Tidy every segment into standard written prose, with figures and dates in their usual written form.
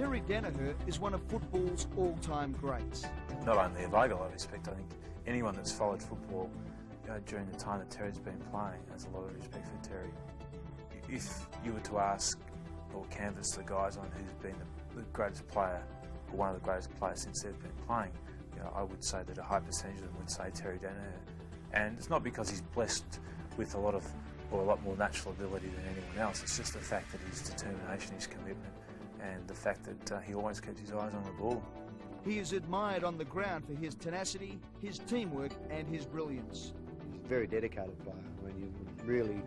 Terry Daniher is one of football's all-time greats. Not only have I got a lot of respect, I think anyone that's followed football during the time that Terry's been playing has a lot of respect for Terry. If you were to ask or canvass the guys on who's been the greatest player, or one of the greatest players since they've been playing, I would say that a high percentage of them would say Terry Daniher. And it's not because he's blessed with a lot more natural ability than anyone else. It's just the fact that his determination, his commitment, and the fact that he always keeps his eyes on the ball. He is admired on the ground for his tenacity, his teamwork and his brilliance. He's a very dedicated player. I mean, you would really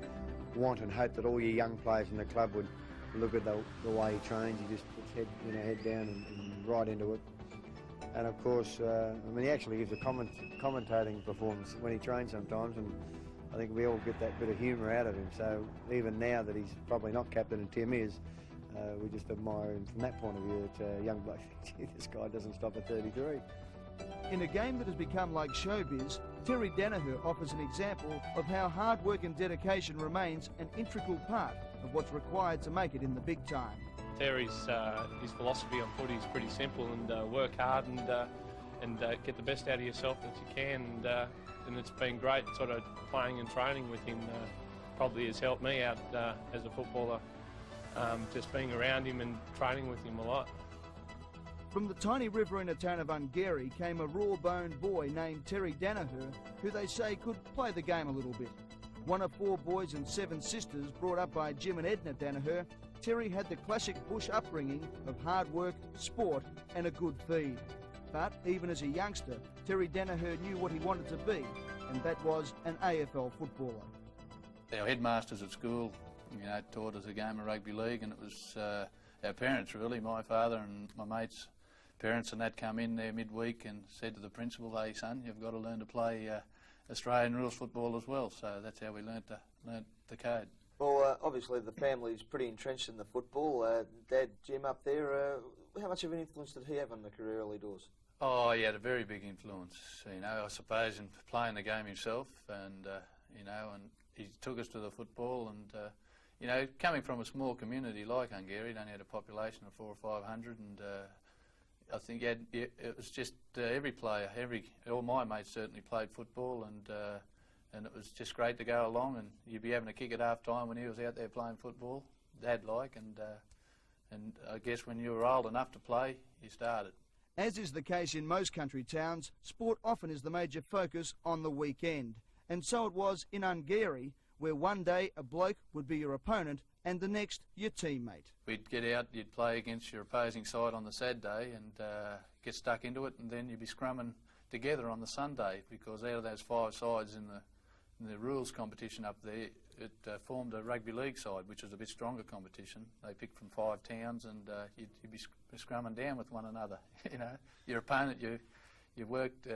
want and hope that all your young players in the club would look at the way he trains. He just puts head down and right into it. And of course, I mean, he actually gives a commentating performance when he trains sometimes, and I think we all get that bit of humour out of him. So even now that he's probably not captain and Tim is, we just admire him from that point of view. That young bloke thinks, this guy doesn't stop at 33. In a game that has become like showbiz, Terry Daniher offers an example of how hard work and dedication remains an integral part of what's required to make it in the big time. Terry's his philosophy on footy is pretty simple, and work hard and get the best out of yourself that you can. And it's been great sort of playing and training with him. Probably has helped me out as a footballer, just being around him and training with him a lot. From the tiny riverina town of Ungary came a raw-boned boy named Terry Daniher, who they say could play the game a little bit. One of 4 boys and 7 sisters brought up by Jim and Edna Daniher, Terry had the classic bush upbringing of hard work, sport and a good feed. But even as a youngster, Terry Daniher knew what he wanted to be, and that was an AFL footballer. Our headmasters at school, taught us a game of rugby league, and it was our parents really, my father and my mates' parents, and that come in there midweek and said to the principal, "Hey son, you've got to learn to play Australian rules football as well." So that's how we learnt the code. Well, obviously the family's pretty entrenched in the football. Dad, Jim up there, how much of an influence did he have on the career early doors? Oh, he had a very big influence, I suppose, in playing the game himself, and, and he took us to the football, and, coming from a small community like Hungary, it only had a population of 400 or 500, and I think it was just every player, all my mates certainly played football, and it was just great to go along, and you'd be having a kick at half time when he was out there playing football, Dad-like, and I guess when you were old enough to play, you started. As is the case in most country towns, sport often is the major focus on the weekend. And so it was in Hungary, where one day a bloke would be your opponent and the next your teammate. We'd get out, you'd play against your opposing side on the Saturday and get stuck into it, and then you'd be scrumming together on the Sunday, because out of those 5 sides in the rules competition up there, it formed a rugby league side, which was a bit stronger competition. They picked from 5 towns, and you'd be scrumming down with one another. Your opponent, you worked,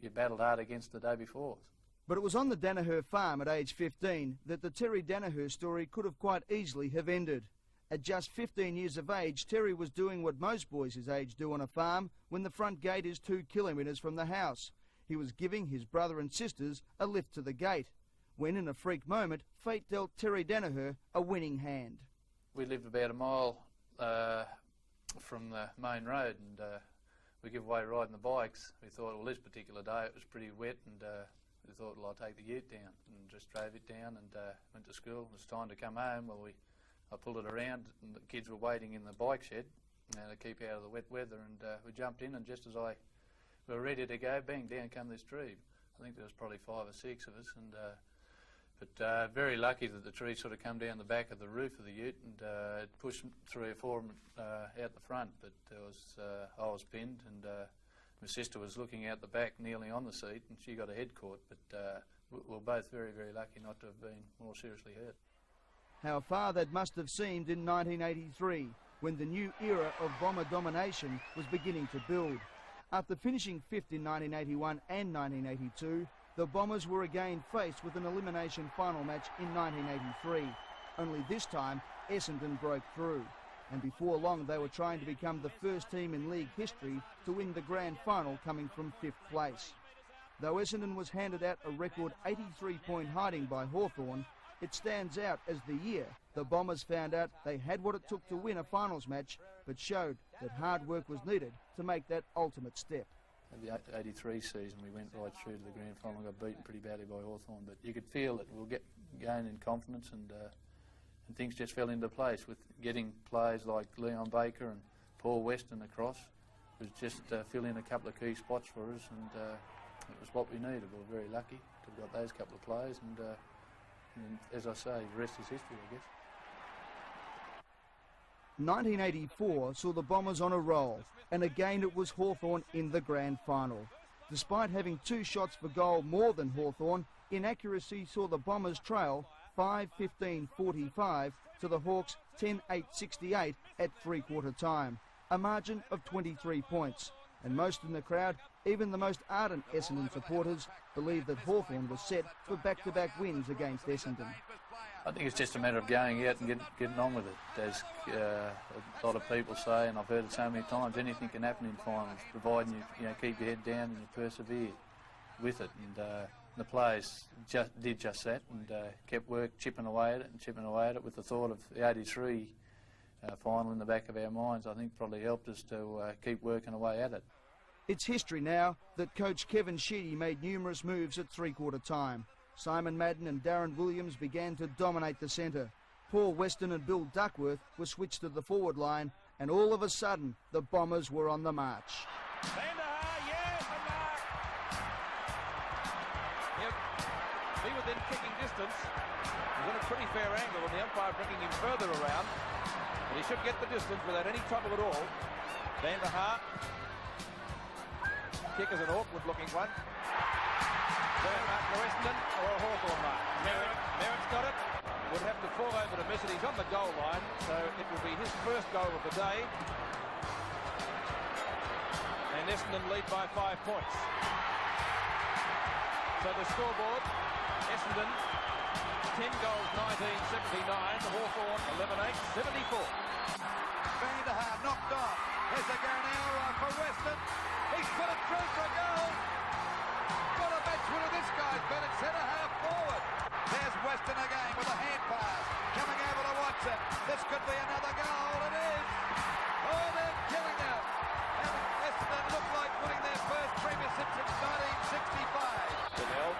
you battled hard against the day before. But it was on the Daniher farm at age 15 that the Terry Daniher story could have quite easily have ended. At just 15 years of age, Terry was doing what most boys his age do on a farm when the front gate is 2 kilometres from the house. He was giving his brother and sisters a lift to the gate, when in a freak moment, fate dealt Terry Daniher a winning hand. We lived about a mile from the main road, and we give away riding the bikes. We thought, well, this particular day it was pretty wet, and we thought, well, I'll take the ute down, and just drove it down and went to school. It was time to come home. Well, I pulled it around, and the kids were waiting in the bike shed to keep out of the wet weather, and we jumped in, and just as we were ready to go, bang, down come this tree. I think there was probably 5 or 6 of us, and but very lucky that the tree sort of come down the back of the roof of the ute, and it pushed 3 or 4 of them out the front, but I was pinned, and my sister was looking out the back nearly on the seat, and she got a head caught, but we're both very, very lucky not to have been more seriously hurt. How far that must have seemed in 1983, when the new era of bomber domination was beginning to build. After finishing 5th in 1981 and 1982, the Bombers were again faced with an elimination final match in 1983. Only this time, Essendon broke through. And before long, they were trying to become the first team in league history to win the grand final, coming from 5th place. Though Essendon was handed out a record 83-point hiding by Hawthorn, it stands out as the year the Bombers found out they had what it took to win a finals match, but showed that hard work was needed to make that ultimate step. In the 83 season, we went right through to the grand final and got beaten pretty badly by Hawthorn, but you could feel that we'll get gaining confidence, and things just fell into place with getting players like Leon Baker and Paul Weston across. It was just fill in a couple of key spots for us, and it was what we needed. We were very lucky to have got those couple of players, and as I say, the rest is history, I guess. 1984 saw the Bombers on a roll, and again it was Hawthorn in the grand final. Despite having 2 shots for goal more than Hawthorn, inaccuracy saw the Bombers trail 5-15-45 to the Hawks 10-8-68 at three-quarter time, a margin of 23 points. And most in the crowd, even the most ardent Essendon supporters, believed that Hawthorn was set for back-to-back wins against Essendon. I think it's just a matter of going out and getting on with it. As a lot of people say, and I've heard it so many times, anything can happen in finals, providing you keep your head down and you persevere with it. And the players did just that, and kept chipping away at it with the thought of the 83 final in the back of our minds. I think probably helped us to keep working away at it. It's history now that coach Kevin Sheedy made numerous moves at three-quarter time. Simon Madden and Darren Williams began to dominate the centre. Paul Weston and Bill Duckworth were switched to the forward line, and all of a sudden the Bombers were on the march. Daniher, yes, the mark! He'll be within kicking distance. He's in a pretty fair angle, and the umpire bringing him further around. But he should get the distance without any trouble at all. Daniher. Kick is an awkward-looking one. Mark for Essendon or a Hawthorn mark? Merritt's got it. Would have to fall over to miss it. He's on the goal line, so it will be his first goal of the day. And Essendon lead by 5 points. So the scoreboard, Essendon 10 goals, 19-79. Hawthorn 11-8, 74. Daniher knocked off. Here's a Garnier for Weston. He's put it through for a goal. What a match winner this guy's been at centre-half forward. There's Weston again with a hand pass. Coming over to Watson. This could be another goal. It is. Oh, they're killing it. And Essendon look like winning their first premiership since 1965. Daniher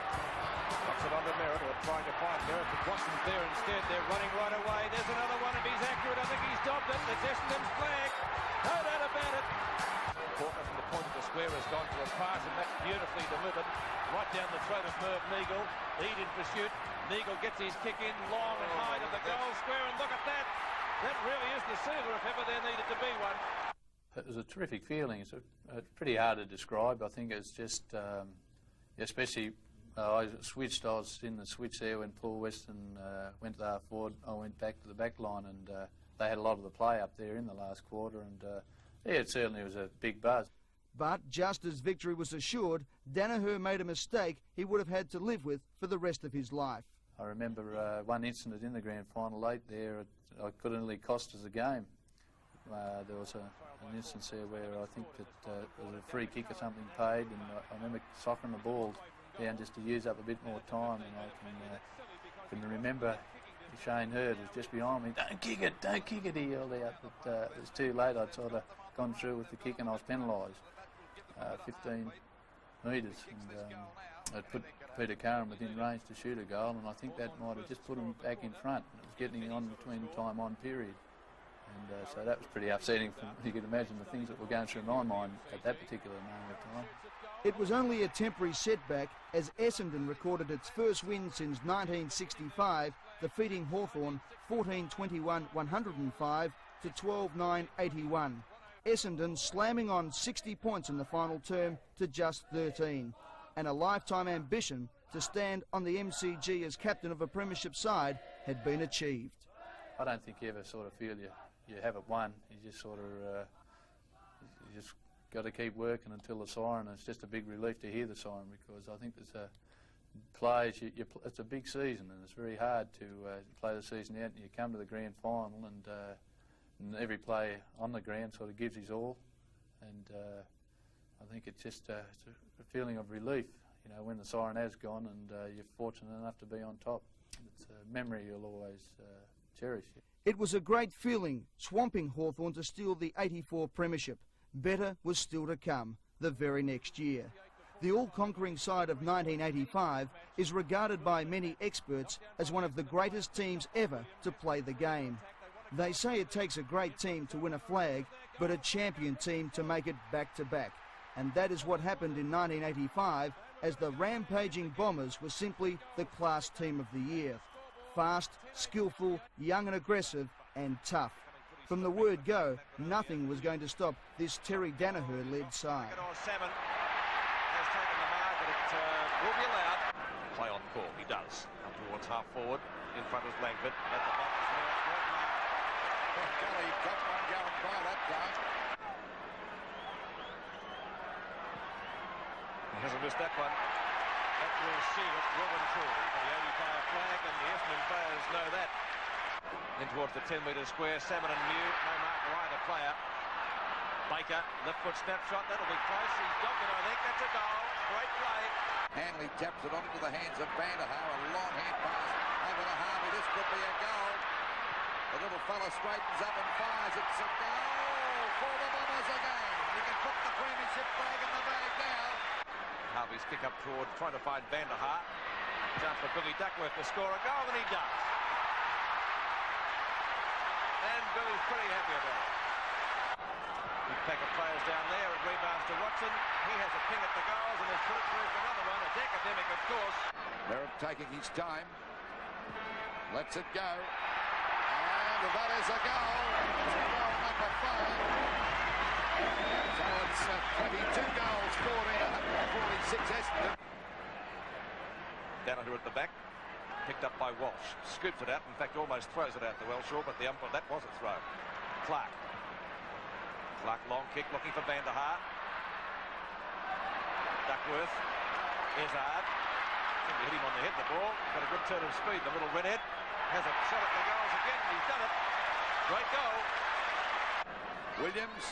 knocks it under Merritt, or trying to find Merritt, but Watson's there instead. They're running right away. There's another one. If he's accurate, I think he's dobbed it. It's Essendon's flag. No doubt about it. Portman from the point of the square has gone to a pass, and that's beautifully delivered right down the throat of Merv Neagle. Lead in pursuit. Neagle gets his kick in long and high to the goal square, and look at that. That really is the sealer if ever there needed to be one. It was a terrific feeling. It's pretty hard to describe. I think it's just, especially I was in the switch there when Paul Weston went to the half forward. I went back to the back line, and they had a lot of the play up there in the last quarter, and yeah, it certainly was a big buzz. But just as victory was assured, Daniher made a mistake he would have had to live with for the rest of his life. I remember one incident in the grand final late there. It could have nearly cost us a game. There was an instance there where I think that there was a free kick or something paid, and I remember soccering the ball down just to use up a bit more time, and I can remember Shane Hurd was just behind me. Don't kick it, he yelled out. But it was too late. I'd sort of gone through with the kick and I was penalised 15 metres, and it put Peter Curran within range to shoot a goal, and I think that might have just put him back in front. It was getting on between time on period, and so that was pretty upsetting. You could imagine the things that were going through my mind at that particular moment of time. It was only a temporary setback as Essendon recorded its first win since 1965, defeating Hawthorn 14-21-105 to 12-9-81. Essendon slamming on 60 points in the final term to just 13, and a lifetime ambition to stand on the MCG as captain of a premiership side had been achieved. I don't think you ever sort of feel you have it won. You just sort of you just got to keep working until the siren. It's just a big relief to hear the siren, because I think there's players. It's a big season, and it's very hard to play the season out, and you come to the grand final, and every player on the ground sort of gives his all, and I think it's just it's a feeling of relief, when the siren has gone and you're fortunate enough to be on top. it's a memory you'll always cherish. It was a great feeling, swamping Hawthorn to steal the '84 premiership. Better was still to come the very next year. The all-conquering side of 1985 is regarded by many experts as one of the greatest teams ever to play the game. They say it takes a great team to win a flag, but a champion team to make it back-to-back. And that is what happened in 1985, as the rampaging Bombers were simply the class team of the year. Fast, skillful, young and aggressive, and tough. From the word go, nothing was going to stop this Terry Daniher-led side. Salmon has taken the mark, but it will be allowed. Play on call, he does. Up towards half forward, in front is Langford. At the box now, straight mark. Kelly got one going by that time. He hasn't missed that one. That will seal it well and truly for the 85 flag, and the Essendon players know that. In towards the 10-metre square, Salmon and Mew, no mark for either player. Baker, left foot snapshot, that'll be close. He's dogged it, I think. That's a goal. Great play. Hanley taps it onto the hands of Daniher. A long hand pass over to Harvey. This could be a goal. The little fella straightens up and fires. It's a goal for the Bombers again. You can put the premiership flag in the bag now. Harvey's kick up toward trying to find Daniher. Chance for Billy Duckworth to score a goal, and he does. And Billy's pretty happy about it. Big pack of players down there, and rebounds to Watson. He has a ping at the goals and has put it through for another one. It's academic, of course. Merritt taking his time. Lets it go. And that is a goal. It's a goal number 5. So it's 22 goals scored in 146 Essendon. Daniher at the back. Picked up by Walsh. Scoops it out. In fact, almost throws it out to Welshaw, but the umpire, that was a throw. Clark, long kick, looking for Daniher. Duckworth. Izzard. Hit him on the head, the ball. Got a good turn of speed. The little redhead has a shot at the goals again, and he's done it. Great goal. Williams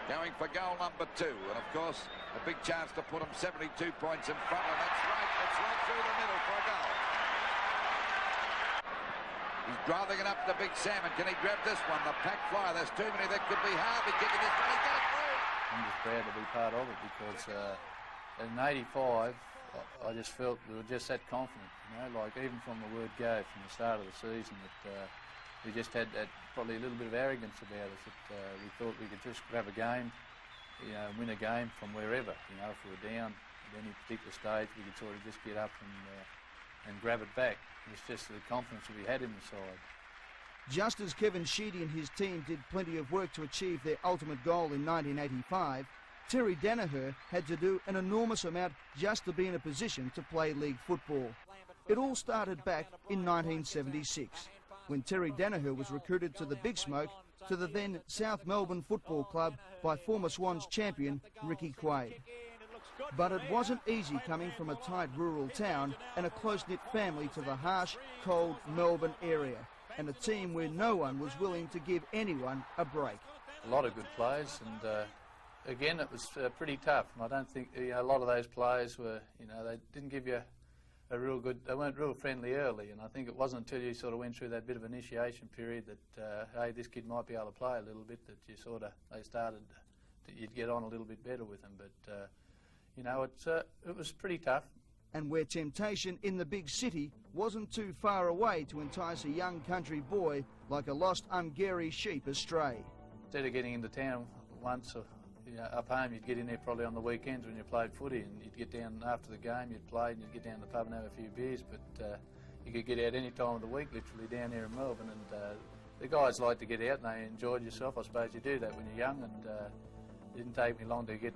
going for goal number 2. And, of course, a big chance to put him 72 points in front. And that's right. It's right through the middle for a goal. He's driving it up to Big Salmon. Can he grab this one? The pack fly. There's too many. That could be Harvey kicking this one. He's got it through. I'm just proud to be part of it because in '85 I just felt we were just that confident, you know, like even from the word go, from the start of the season, that we just had that probably a little bit of arrogance about us, that we thought we could just grab a game, you know, win a game from wherever, you know, if we were down at any particular stage, we could sort of just get up and grab it back. It was just the confidence that we had in the side. Just as Kevin Sheedy and his team did plenty of work to achieve their ultimate goal in 1985, Terry Daniher had to do an enormous amount just to be in a position to play league football. It all started back in 1976, when Terry Daniher was recruited to the Big Smoke to the then South Melbourne Football Club by former Swans champion Ricky Quaid. But it wasn't easy coming from a tight rural town and a close-knit family to the harsh, cold Melbourne area, and a team where no one was willing to give anyone a break. A lot of good players, and again, it was pretty tough. And I don't think, you know, a lot of those players were, you know, they didn't give you a real good, they weren't real friendly early, and I think it wasn't until you sort of went through that bit of initiation period that, hey, this kid might be able to play a little bit, that you sort of, they started, you'd get on a little bit better with them. But, you know, it was pretty tough. And where temptation in the big city wasn't too far away to entice a young country boy like a lost Ungary sheep astray. Instead of getting into town once, or, you know, up home, you'd get in there probably on the weekends when you played footy, and you'd get down after the game, you'd play, and you'd get down to the pub and have a few beers, but you could get out any time of the week, literally, down here in Melbourne, and the guys like to get out and they enjoyed yourself. I suppose you do that when you're young, and it didn't take me long to get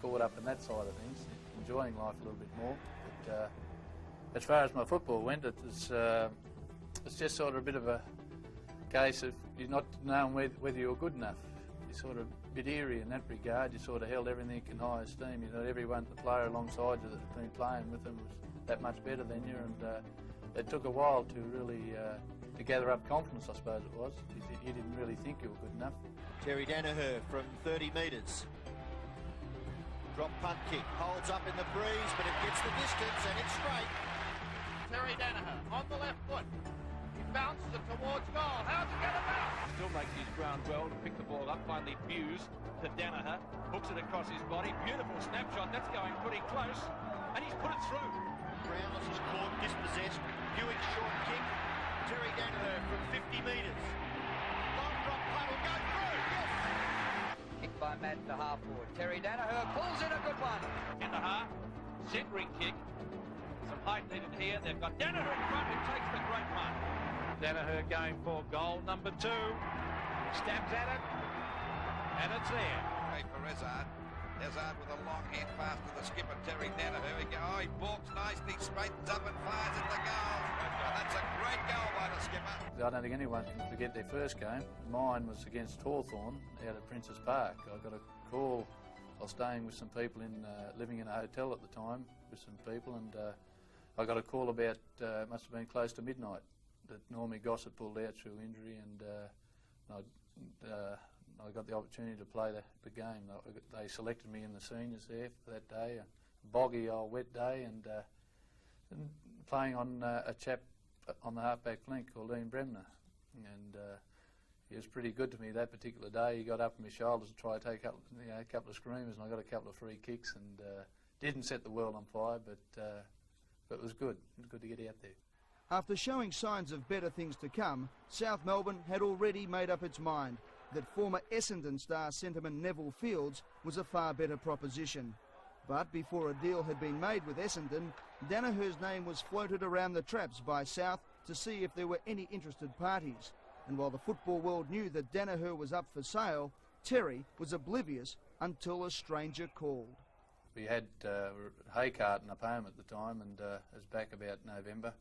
caught up in that side of things, enjoying life a little bit more. But as far as my football went, it's just sort of a bit of a case of you not knowing whether you're good enough. You're sort of a bit eerie in that regard. You sort of held everything in high esteem. You know, everyone, the player alongside you that had been playing with them was that much better than you, and it took a while to really to gather up confidence, I suppose it was. You didn't really think you were good enough. Terry Daniher from 30 metres. Drop punt kick, holds up in the breeze, but it gets the distance and it's straight. Terry Daniher on the left foot. He bounces it towards goal. How's it going to bounce? Still makes his ground well to pick the ball up. Finally views to Daniher. Hooks it across his body. Beautiful snapshot. That's going pretty close. And he's put it through. Brownless is caught, dispossessed. Ewing's short kick. Terry Daniher from 50 metres. Long drop punt will go through. Yes! Kicked by Matt, the half forward. Terry Daniher pulls in a good one. In the half. Centering kick. Some height needed here. They've got Daniher in front who takes the great run. Daniher going for goal number 2. Stabs at it. And it's there. Great for Hazard. Hazard with a long hand pass to the skipper, Terry Daniher. He balks nicely, straightens up and fires at the goal. And that's a great goal by the skipper. I don't think anyone can forget their first game. Mine was against Hawthorn out at Princes Park. I got a call. I was staying with some people living in a hotel at the time with some people, and I got a call about, must have been close to midnight, that Normie Gossett pulled out through injury, and I got the opportunity to play the game. They selected me in the seniors there for that day, a boggy old wet day, and playing on a chap on the halfback flank called Ian Bremner, and he was pretty good to me that particular day. He got up on my shoulders to try to take a couple of screamers, and I got a couple of free kicks, and didn't set the world on fire, but it was good. It was good to get out there. After showing signs of better things to come, South Melbourne had already made up its mind that former Essendon star centreman Neville Fields was a far better proposition. But before a deal had been made with Essendon, Daniher's name was floated around the traps by South to see if there were any interested parties. And while the football world knew that Daniher was up for sale, Terry was oblivious until a stranger called. We had Haycarton up home at the time, and it was back about November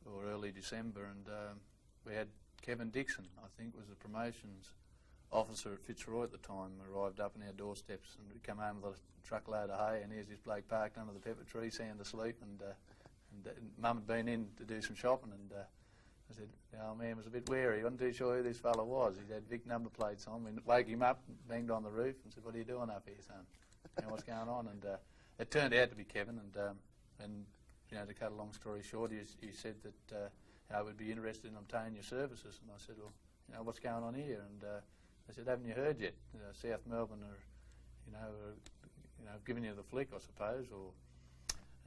or early December, and we had Kevin Dixon, I think, was the promotions officer at Fitzroy at the time, arrived up on our doorsteps, and we come home with a truckload of hay, and here's this bloke parked under the pepper tree, sound asleep, and Mum had been in to do some shopping, and I said, the old man was a bit wary. He wasn't too sure who this fella was. He had Vic number plates on. We woke him up, banged on the roof, and said, what are you doing up here, son? You know, what's going on? And it turned out to be Kevin, and you know, to cut a long story short, he said that I would be interested in obtaining your services, and I said, well, you know, what's going on here? And they said, haven't you heard yet? South Melbourne are giving you the flick, I suppose,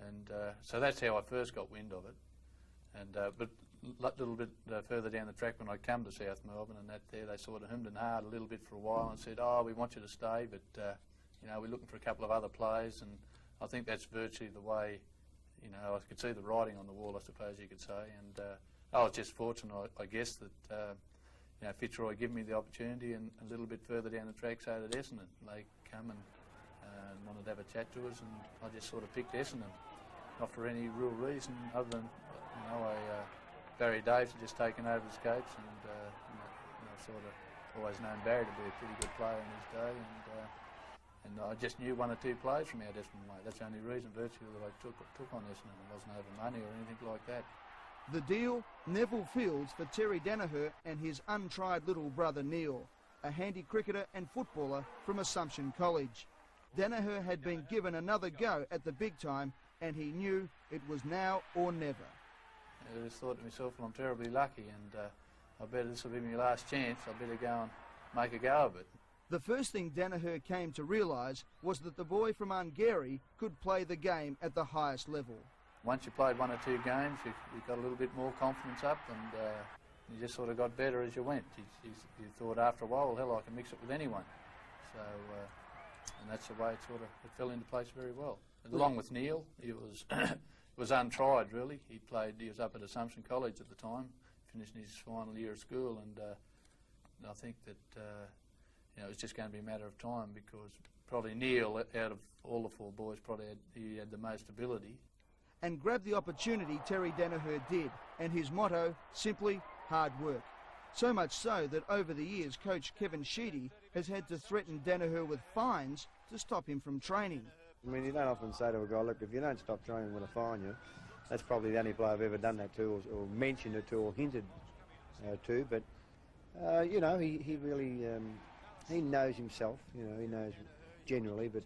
and so that's how I first got wind of it. And but a little bit further down the track, when I come to South Melbourne, and they sort of hemmed and hawed a little bit for a while and said, oh, we want you to stay, but you know, we're looking for a couple of other players, and I think that's virtually the way. You know, I could see the writing on the wall, I suppose you could say, and I was just fortunate, I guess, that you know, Fitzroy gave me the opportunity, and a little bit further down the track, so did Essendon. They come and wanted to have a chat to us, and I just sort of picked Essendon, not for any real reason other than, you know, Barry Daves had just taken over the Scopes, and you know, sort of always known Barry to be a pretty good player in his day, and I just knew one or two players from our Essendon, mate. That's the only reason virtually that I took on Essendon. It wasn't over money or anything like that. The deal, Neville Fields for Terry Daniher and his untried little brother Neil, a handy cricketer and footballer from Assumption College. Daniher had been given another go at the big time, and he knew it was now or never. I just thought to myself, well, I'm terribly lucky, and I bet this will be my last chance. I better go and make a go of it. The first thing Daniher came to realise was that the boy from Angeri could play the game at the highest level. Once you played one or two games, you got a little bit more confidence up, and you just sort of got better as you went. You thought after a while, well, hell, I can mix it with anyone. So, and that's the way it fell into place very well. And along with Neil, he was untried really. He was up at Assumption College at the time, finishing his final year of school, and I think that you know, it was just going to be a matter of time, because probably Neil, out of all the four boys, he had the most ability. And grab the opportunity Terry Daniher did, and his motto, simply hard work. So much so that over the years, coach Kevin Sheedy has had to threaten Daniher with fines to stop him from training. I mean, you don't often say to a guy, look, if you don't stop training, I'm going to fine you. That's probably the only player I've ever done that to, or mentioned it to, or hinted to. But, you know, he really, he knows himself, you know, he knows generally. But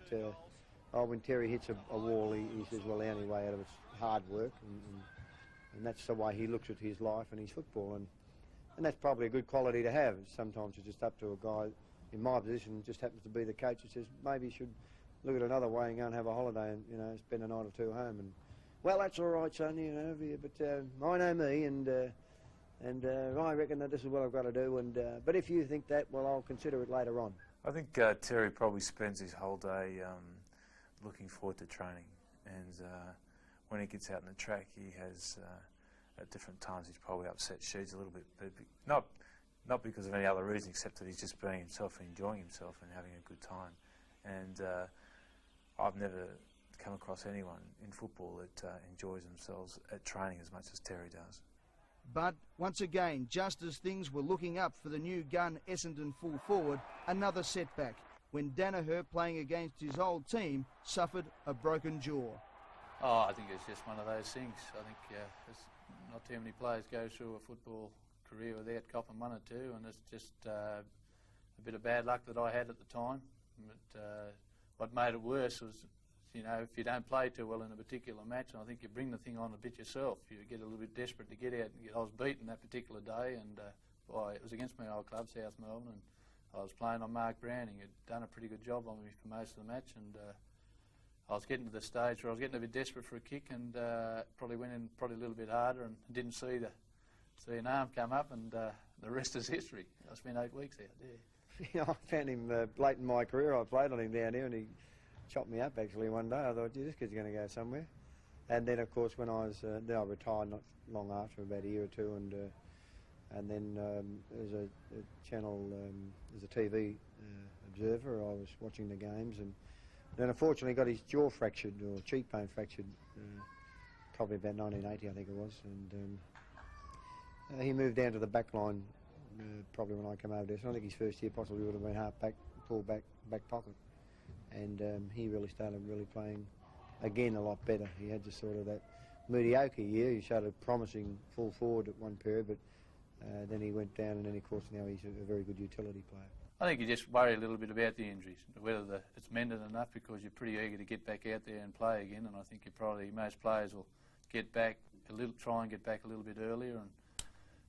when Terry hits a wall, he says, well, the only way out of it's hard work. and that's the way he looks at his life and his football, and that's probably a good quality to have. Sometimes it's just up to a guy in my position, just happens to be the coach, who says maybe you should look at another way and go and have a holiday and, you know, spend a night or two home. And well, that's all right, son, you know, but I know me, and I reckon that this is what I've got to do. And but if you think that, well, I'll consider it later on. I think Terry probably spends his whole day looking forward to training, and when he gets out in the track, he has at different times he's probably upset Sheeds a little bit, but not because of any other reason except that he's just being himself and enjoying himself and having a good time. And I've never come across anyone in football that enjoys themselves at training as much as Terry does. But once again, just as things were looking up for the new gun Essendon full forward, another setback when Daniher, playing against his old team, suffered a broken jaw. Oh, I think it's just one of those things. I think there's not too many players go through a football career without copping one or two, and it's just a bit of bad luck that I had at the time. But what made it worse was, you know, if you don't play too well in a particular match, and I think you bring the thing on a bit yourself, you get a little bit desperate to get out. I was beaten that particular day, and it was against my old club, South Melbourne, and I was playing on Mark Browning. He'd done a pretty good job on me for most of the match, and I was getting to the stage where I was getting a bit desperate for a kick, and probably went in a little bit harder, and didn't see an arm come up, and the rest is history. I spent 8 weeks out there. You know, I found him late in my career. I played on him down here, and he chopped me up actually one day. I thought, gee, this kid's going to go somewhere. And then, of course, when I was then I retired not long after, about a year or two, and then as a channel, as a TV observer, I was watching the games, and then unfortunately got his jaw fractured, or cheekbone fractured, probably about 1980, I think it was, and he moved down to the back line probably when I came over there. So I think his first year possibly would have been half back, full back pocket, and he really started playing again a lot better. He had just sort of that mediocre year. He showed a promising full forward at one period, but then he went down, and then of course now he's a very good utility player. I think you just worry a little bit about the injuries, whether it's mended enough, because you're pretty eager to get back out there and play again, and I think most players will get back try and get back a little bit earlier, and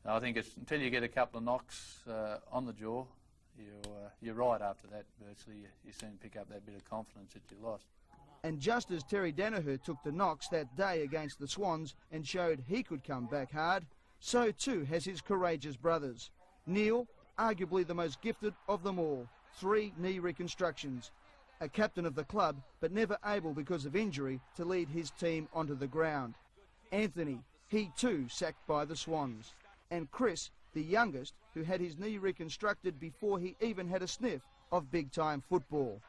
I think it's until you get a couple of knocks on the jaw, you're right after that. Virtually, you soon pick up that bit of confidence that you lost. And just as Terry Daniher took the knocks that day against the Swans and showed he could come back hard, so too has his courageous brothers. Neil, arguably the most gifted of them all, 3 knee reconstructions. A captain of the club, but never able because of injury to lead his team onto the ground. Anthony, he too sacked by the Swans. And Chris, the youngest, who had his knee reconstructed before he even had a sniff of big-time football.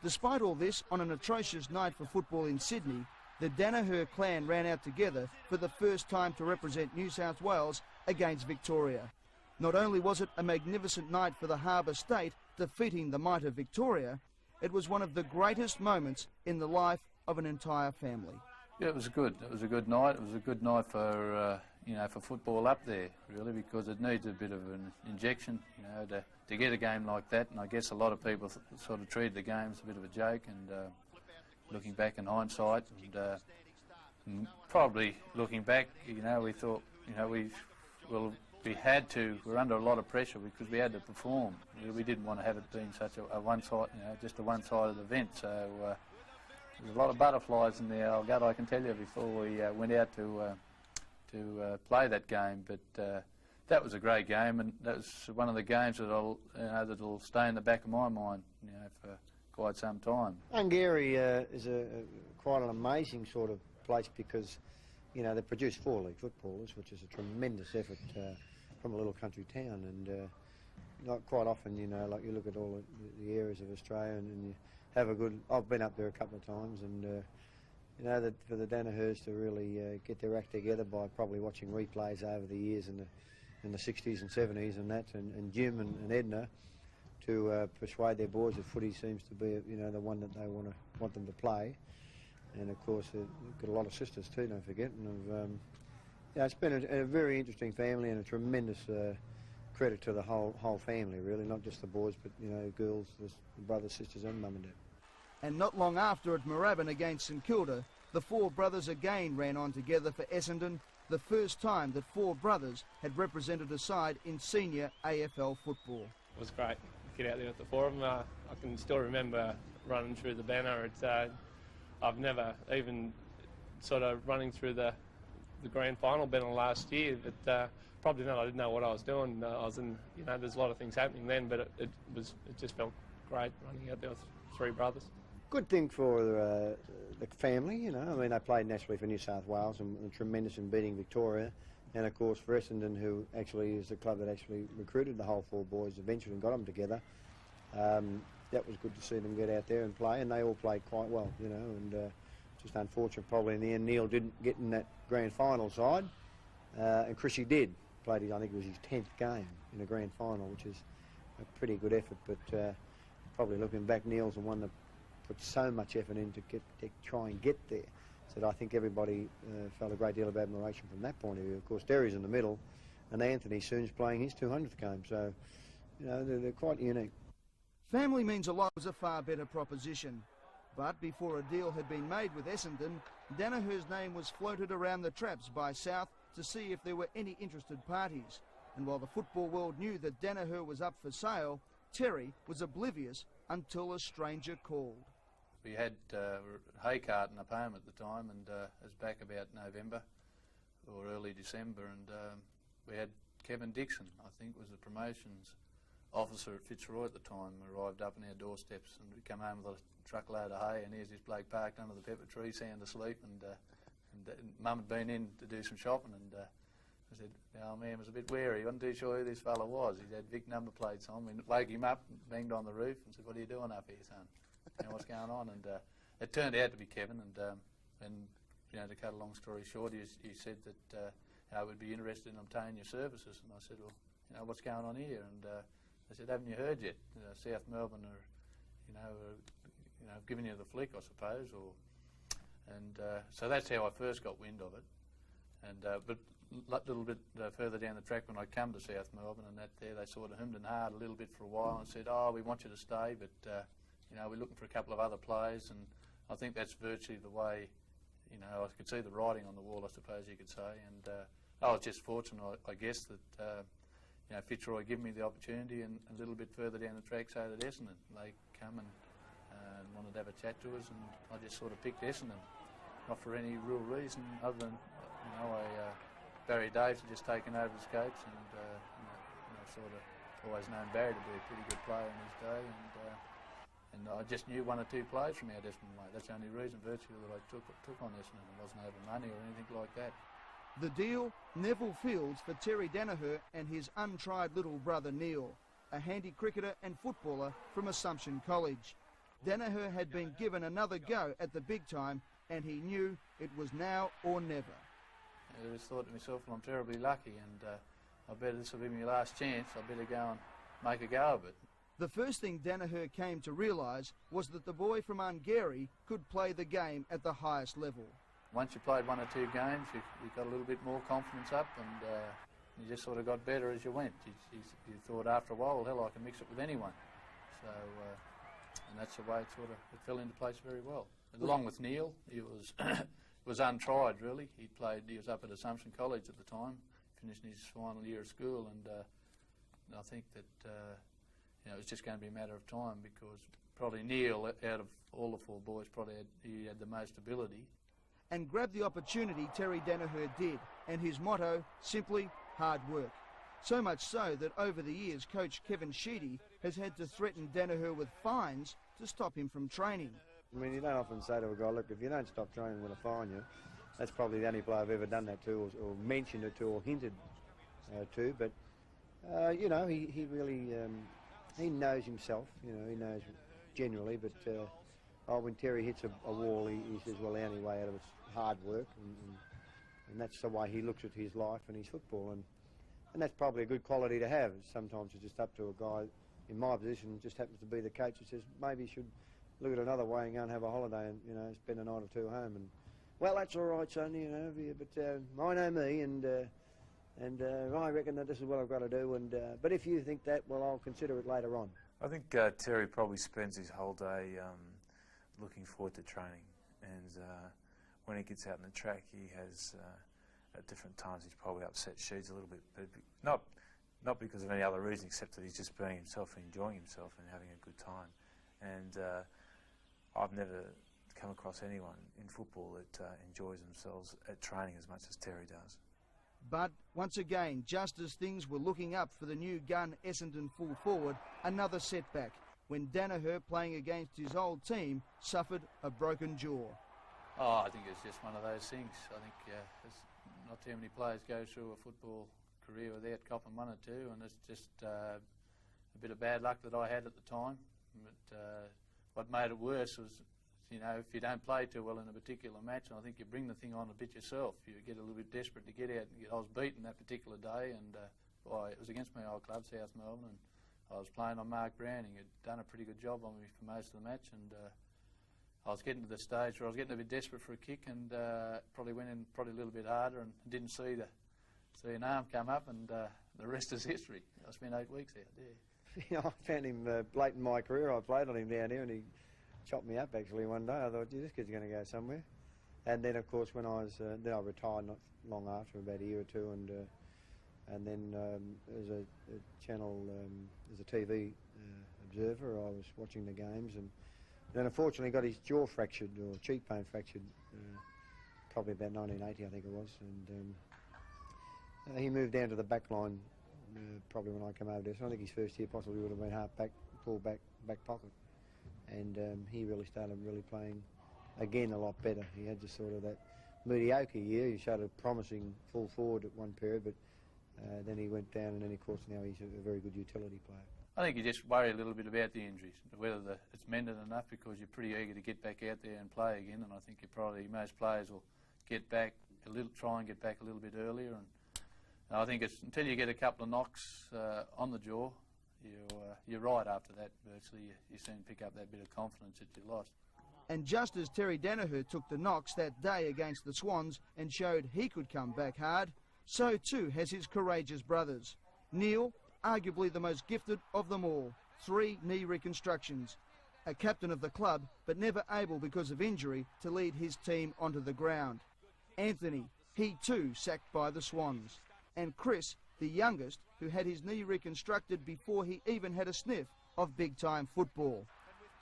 Despite all this, on an atrocious night for football in Sydney, the Daniher clan ran out together for the first time to represent New South Wales against Victoria. Not only was it a magnificent night for the Harbour State, defeating the might of Victoria, it was one of the greatest moments in the life of an entire family. Yeah, it was good. It was a good night. It was a good night for for football up there, really, because it needs a bit of an injection, to get a game like that. And I guess a lot of people sort of treated the game as a bit of a joke. And looking back in hindsight, and probably looking back, we thought, we're under a lot of pressure because we had to perform. We didn't want to have it being such a one-side, just a one-sided event. So there's a lot of butterflies in the old gut, I can tell you, before we went out to play that game. But that was a great game, and that was one of the games that'll stay in the back of my mind, for quite some time. Hungary is quite an amazing sort of place because, they produce 4 league footballers, which is a tremendous effort from a little country town, and not quite often, like you look at all the areas of Australia and you have a good. I've been up there a couple of times, and that for the Danihers to really get their act together by probably watching replays over the years in the 60s and 70s and that, and Jim and Edna to persuade their boys that footy seems to be the one that they want them to play. And of course they've got a lot of sisters too, don't forget, and it's been a very interesting family, and a tremendous credit to the whole family, really, not just the boys, but girls, the brothers, sisters and mum and dad. And not long after at Moorabbin against St Kilda, the 4 brothers again ran on together for Essendon the first time that four brothers had represented a side in senior AFL football. It was great to get out there with the four of them. I can still remember running through the banner. I've never even sort of running through the grand final banner last year, but probably not. I didn't know what I was doing. I was in, there's a lot of things happening then, but it just felt great running out there with three brothers. Good thing for the family, I mean, they played nationally for New South Wales and tremendous in beating Victoria. And of course for Essendon, who actually is the club that actually recruited the whole four boys eventually and got them together. That was good to see them get out there and play, and they all played quite well, and just unfortunate probably in the end Neil didn't get in that grand final side, and Chrissy did. Played, I think it was his 10th game in a grand final, which is a pretty good effort, but probably looking back, Neil's the one that put so much effort in to try and get there. So I think everybody felt a great deal of admiration from that point of view. Of course, Derry's in the middle, and Anthony soon's playing his 200th game, so they're quite unique. Family means a lot was a far better proposition. But before a deal had been made with Essendon, Daniher's name was floated around the traps by South to see if there were any interested parties. And while the football world knew that Daniher was up for sale, Terry was oblivious until a stranger called. We had hay carting up home at the time, and it was back about November or early December, and we had Kevin Dixon, I think was the promotions officer at Fitzroy at the time, arrived up on our doorsteps, and we come home with a truckload of hay, and here's this bloke parked under the pepper tree, sound asleep, and Mum had been in to do some shopping, and I said, the old man was a bit wary, he wasn't too sure who this fella was. He had Vic number plates on. We woke him up, banged on the roof, and said, what are you doing up here, son? What's going on? And it turned out to be Kevin, and to cut a long story short, he said that I would be interested in obtaining your services, and I said, well, what's going on here? And they said, haven't you heard yet? South Melbourne are, giving you the flick, I suppose. So that's how I first got wind of it. And but a little bit further down the track, when I come to South Melbourne, and they sort of hummed and hawed a little bit for a while and said, oh, we want you to stay, but we're looking for a couple of other players. And I think that's virtually the way, I could see the writing on the wall, I suppose you could say. And I was just fortunate, I guess, that Fitzroy gave me the opportunity, and a little bit further down the track, so did Essendon. They come and wanted to have a chat to us, and I just sort of picked Essendon, not for any real reason other than, Barry Daves had just taken over the Scopes, and sort of always known Barry to be a pretty good player in his day, and I just knew one or two players from our Essendon way. That's the only reason virtually that I took on Essendon. It wasn't over money or anything like that. The deal, Neville Fields for Terry Daniher and his untried little brother Neil, a handy cricketer and footballer from Assumption College. Daniher had been given another go at the big time, and he knew it was now or never. I just thought to myself, well, I'm terribly lucky, and I bet this will be my last chance. I better go and make a go of it. The first thing Daniher came to realise was that the boy from Ungary could play the game at the highest level. Once you played one or two games, you got a little bit more confidence up, and you just sort of got better as you went. You thought after a while, well, hell, I can mix it with anyone. So, and that's the way it fell into place very well. And along with Neil, he was untried really. He was up at Assumption College at the time, finishing his final year of school, and I think that it was just going to be a matter of time, because probably Neil, out of all the four boys, he had the most ability. And grab the opportunity Terry Daniher did, and his motto, simply hard work. So much so that over the years, coach Kevin Sheedy has had to threaten Daniher with fines to stop him from training. I mean, you don't often say to a guy, look, if you don't stop training, we're going to fine you. That's probably the only player I've ever done that to, or mentioned it to, or hinted to. But, he really, he knows himself, he knows generally. But when Terry hits a wall, he says, well, the only way out of it's hard work. And that's the way he looks at his life and his football. And that's probably a good quality to have. Sometimes it's just up to a guy in my position, just happens to be the coach, who says, maybe you should look at another way and go and have a holiday and, spend a night or two home. And, well, that's all right, son, but I know me, and I reckon that this is what I've got to do. But if you think that, well, I'll consider it later on. I think Terry probably spends his whole day looking forward to training, and when he gets out on the track, he has at different times he's probably upset Sheeds a little bit, but not because of any other reason except that he's just being himself and enjoying himself and having a good time. And I've never come across anyone in football that enjoys themselves at training as much as Terry does. But once again, just as things were looking up for the new gun Essendon full forward, another setback when Daniher, playing against his old team, suffered a broken jaw. Oh, I think it's just one of those things. I think there's not too many players go through a football career without copping one or two, and it's just a bit of bad luck that I had at the time. But what made it worse was, you know, if you don't play too well in a particular match, I think you bring the thing on a bit yourself. You get a little bit desperate to get out. I was beaten that particular day, and it was against my old club, South Melbourne, and I was playing on Mark Browning. He'd done a pretty good job on me for most of the match, and I was getting to the stage where I was getting a bit desperate for a kick, and probably went in a little bit harder, and didn't see an arm come up, and the rest is history. I spent 8 weeks out there. You know, I found him late in my career. I played on him down here, and he chopped me up actually one day. I thought, gee, this kid's going to go somewhere. And then, of course, when I was then I retired not long after, about a year or two, and then as a channel, as a TV observer, I was watching the games, and then unfortunately got his jaw fractured, or cheekbone fractured, probably about 1980, I think it was, and he moved down to the back line probably when I came over there. So I think his first year possibly would have been half back, full back pocket. And he really started playing again a lot better. He had just sort of that mediocre year. He showed a promising full forward at one period, but then he went down, and then of course now he's a very good utility player. I think you just worry a little bit about the injuries, whether it's mended enough, because you're pretty eager to get back out there and play again. And I think most players will get back try and get back a little bit earlier. And I think it's until you get a couple of knocks on the jaw, you're right after that. Virtually, you soon pick up that bit of confidence that you lost. And just as Terry Daniher took the knocks that day against the Swans and showed he could come back hard, so too has his courageous brothers. Neil, arguably the most gifted of them all, 3 knee reconstructions. A captain of the club, but never able because of injury to lead his team onto the ground. Anthony, he too sacked by the Swans. And Chris, the youngest, who had his knee reconstructed before he even had a sniff of big-time football.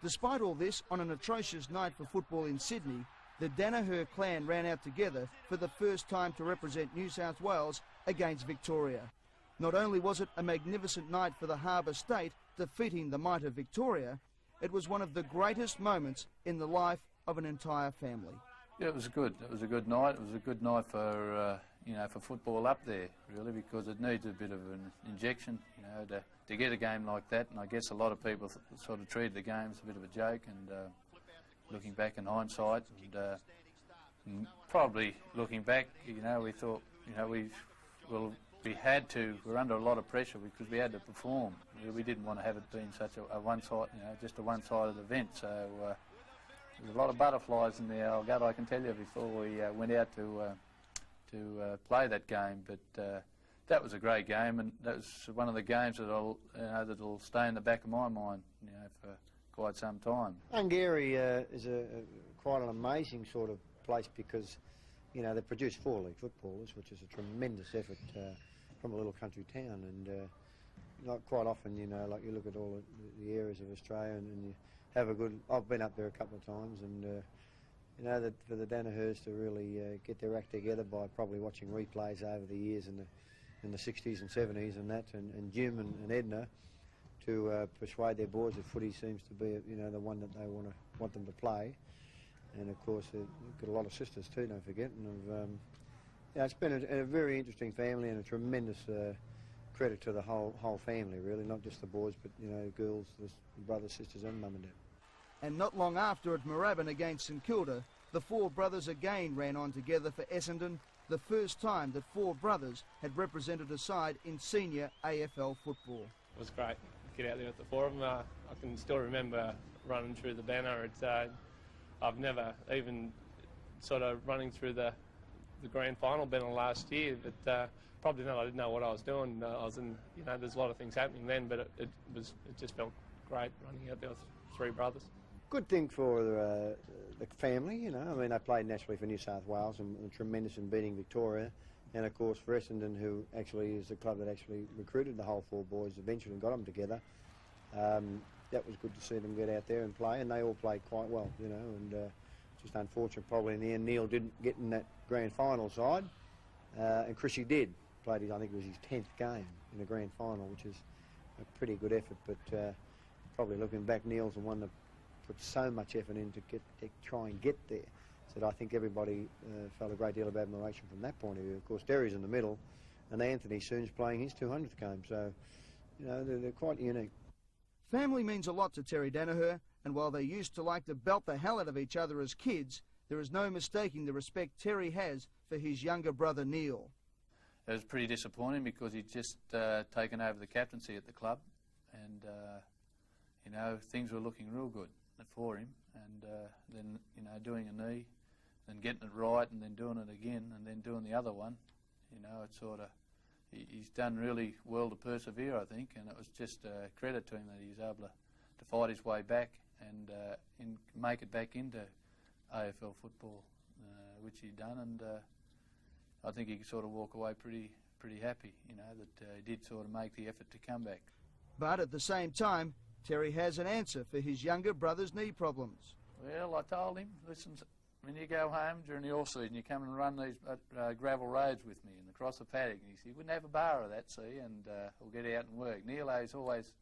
Despite all this, on an atrocious night for football in Sydney, the Daniher clan ran out together for the first time to represent New South Wales against Victoria. Not only was it a magnificent night for the Harbour State, defeating the might of Victoria, it was one of the greatest moments in the life of an entire family. Yeah, it was good. It was a good night. It was a good night for for football up there, really, because it needs a bit of an injection, to get a game like that. And I guess a lot of people sort of treated the game as a bit of a joke. And looking back in hindsight, and probably looking back, we thought, we're under a lot of pressure because we had to perform. We didn't want to have it being such a one-side, just a one-sided event. So there's a lot of butterflies in the old gut, I can tell you, before we went out to play that game. But that was a great game, and that was one of the games that'll stay in the back of my mind, for quite some time. Hungary is quite an amazing sort of place because, they produce 4 league footballers, which is a tremendous effort from a little country town, and not quite often, like you look at all the areas of Australia and you have a good. I've been up there a couple of times, and that for the Danihers to really get their act together by probably watching replays over the years in the 60s and 70s and that, and Jim and Edna to persuade their boys that footy seems to be the one that they want them to play. And of course they've got a lot of sisters too, don't forget. And it's been a very interesting family, and a tremendous credit to the whole family, really, not just the boys, but girls, the brothers, sisters, and mum and dad. And not long after at Moorabbin against St Kilda, the 4 brothers again ran on together for Essendon, the first time that 4 brothers had represented a side in senior AFL football. It was great to get out there with the 4 of them. I can still remember running through the banner. I've never even sort of running through the grand final banner last year, but probably not. I didn't know what I was doing. I was in, there's a lot of things happening then, but it just felt great running out there with 3 brothers. Good thing for the family, I mean, they played nationally for New South Wales and tremendous in beating Victoria, And of course for Essendon, who actually is the club that actually recruited the whole four boys eventually and got them together, that was good to see them get out there and play, and they all played quite well, you know, and just unfortunate probably in the end Neil didn't get in that grand final side, and Chrissy did. Played his, I think it was his 10th game in the grand final, which is a pretty good effort, but probably looking back, Neil's the one that put so much effort in to try and get there. So I think everybody felt a great deal of admiration from that point of view. Of course, Derry's in the middle, and Anthony soon's playing his 200th game, so you know they're quite unique. Family means a lot to Terry Daniher, and while they used to like to belt the hell out of each other as kids, there is no mistaking the respect Terry has for his younger brother Neil. It was pretty disappointing because he'd just taken over the captaincy at the club, and you know, things were looking real good for him, and then, you know, doing a knee, then getting it right, and then doing it again, and then doing the other one, you know, it's sort of, he's done really well to persevere, I think, and it was just a credit to him that he was able to fight his way back and make it back into AFL football, which he'd done, and I think he could sort of walk away pretty happy, you know, that he did sort of make the effort to come back. But at the same time, Terry has an answer for his younger brother's knee problems. Well, I told him, listen, when you go home during the off-season, you come and run these gravel roads with me and across the paddock. And he said, you wouldn't have a bar of that, see, and we'll get out and work. Neil is always,